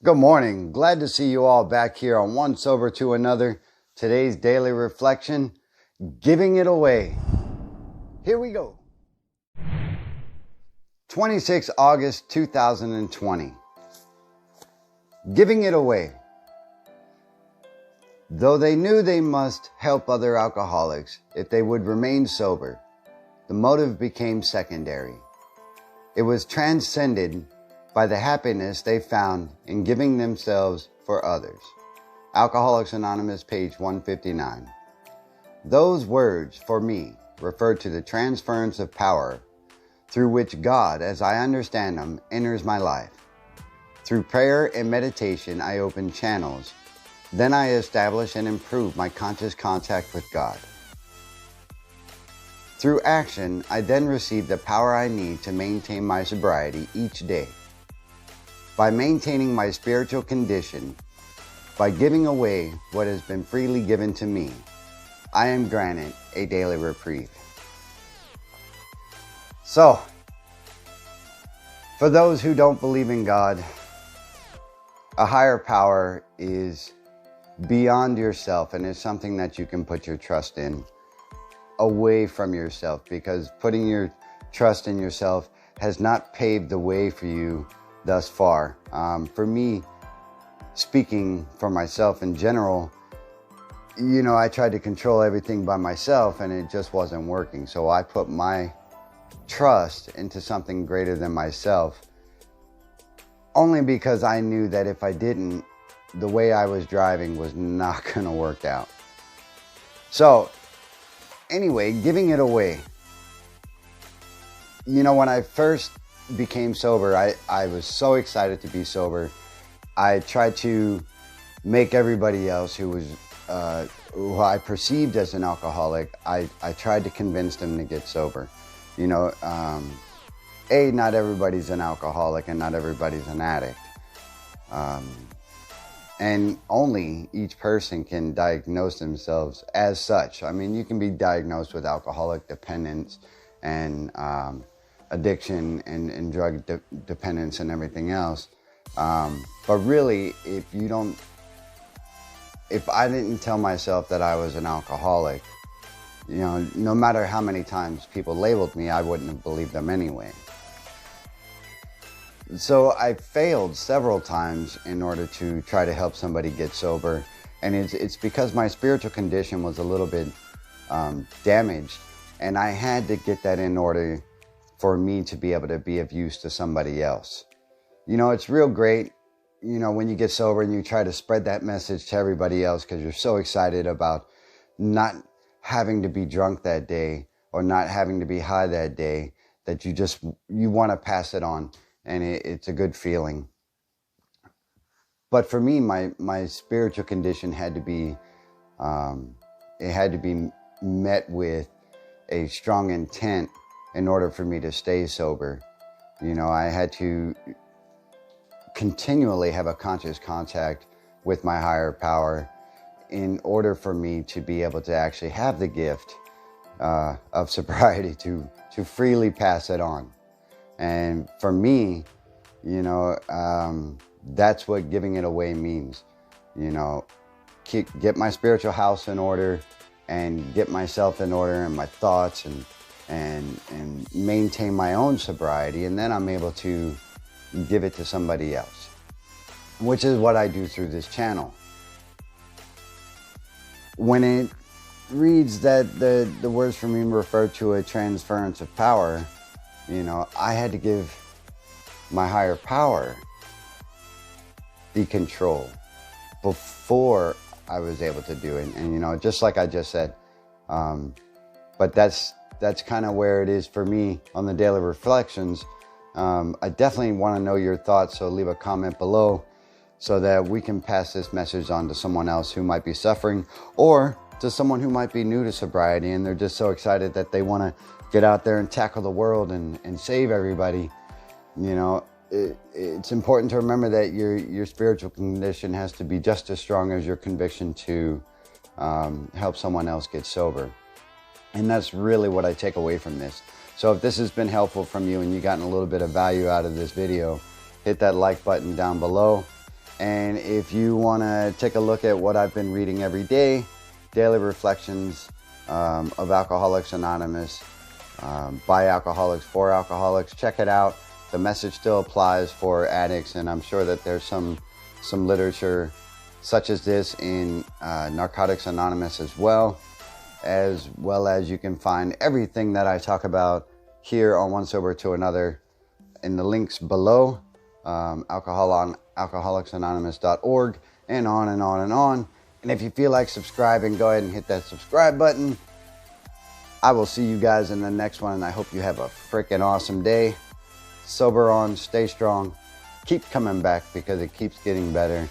Good morning. Glad to see you all back here on One Sober to Another. Today's daily reflection, giving it away. Here we go. 26 August 2020. Giving it away. Though they knew they must help other alcoholics if they would remain sober, the motive became secondary. It was transcended by the happiness they found in giving themselves for others. Alcoholics Anonymous, page 159. Those words, for me, refer to the transference of power through which God, as I understand them, enters my life. Through prayer and meditation, I open channels. Then I establish and improve my conscious contact with God. Through action, I then receive the power I need to maintain my sobriety each day. By maintaining my spiritual condition, by giving away what has been freely given to me, I am granted a daily reprieve. So, for those who don't believe in God, a higher power is beyond yourself and is something that you can put your trust in, away from yourself, because putting your trust in yourself has not paved the way for you thus far. For me, speaking for myself in general, I tried to control everything by myself and it just wasn't working. So I put my trust into something greater than myself, only because I knew that if I didn't, the way I was driving was not going to work out. So anyway, giving it away. When I first became sober, I was so excited to be sober. I tried to make everybody else who I perceived as an alcoholic, I tried to convince them to get sober. Not everybody's an alcoholic and not everybody's an addict. And only each person can diagnose themselves as such. I mean, you can be diagnosed with alcoholic dependence and addiction and drug dependence and everything else. But really, if I didn't tell myself that I was an alcoholic, no matter how many times people labeled me, I wouldn't have believed them anyway. So I failed several times in order to try to help somebody get sober. And it's because my spiritual condition was a little bit damaged. And I had to get that in order for me to be able to be of use to somebody else. It's real great, when you get sober and you try to spread that message to everybody else because you're so excited about not having to be drunk that day or not having to be high that day that you want to pass it on. And it's a good feeling. But for me, my spiritual condition had to be, met with a strong intent in order for me to stay sober. I had to continually have a conscious contact with my higher power in order for me to be able to actually have the gift of sobriety to freely pass it on. And for me, that's what giving it away means. Get my spiritual house in order and get myself in order and my thoughts and maintain my own sobriety. And then I'm able to give it to somebody else, which is what I do through this channel. When it reads that the words for me refer to a transference of power, I had to give my higher power the control before I was able to do it. And just like I just said, but that's kind of where it is for me on the daily reflections. I definitely want to know your thoughts, so leave a comment below so that we can pass this message on to someone else who might be suffering, or to someone who might be new to sobriety and they're just so excited that they want to get out there and tackle the world and save everybody. It's important to remember that your spiritual condition has to be just as strong as your conviction to help someone else get sober. And that's really what I take away from this. So if this has been helpful from you and you've gotten a little bit of value out of this video, hit that like button down below And if you want to take a look at what I've been reading every day, daily reflections of Alcoholics Anonymous, by alcoholics, for alcoholics, check it out. The message still applies for addicts, and I'm sure that there's some literature such as this in Narcotics Anonymous as well as you can find everything that I talk about here on One Sober to Another in the links below, alcoholicsanonymous.org, and on and on and on. And if you feel like subscribing, go ahead and hit that subscribe button. I will see you guys in the next one, and I hope you have a freaking awesome day. Sober on, stay strong, keep coming back because it keeps getting better.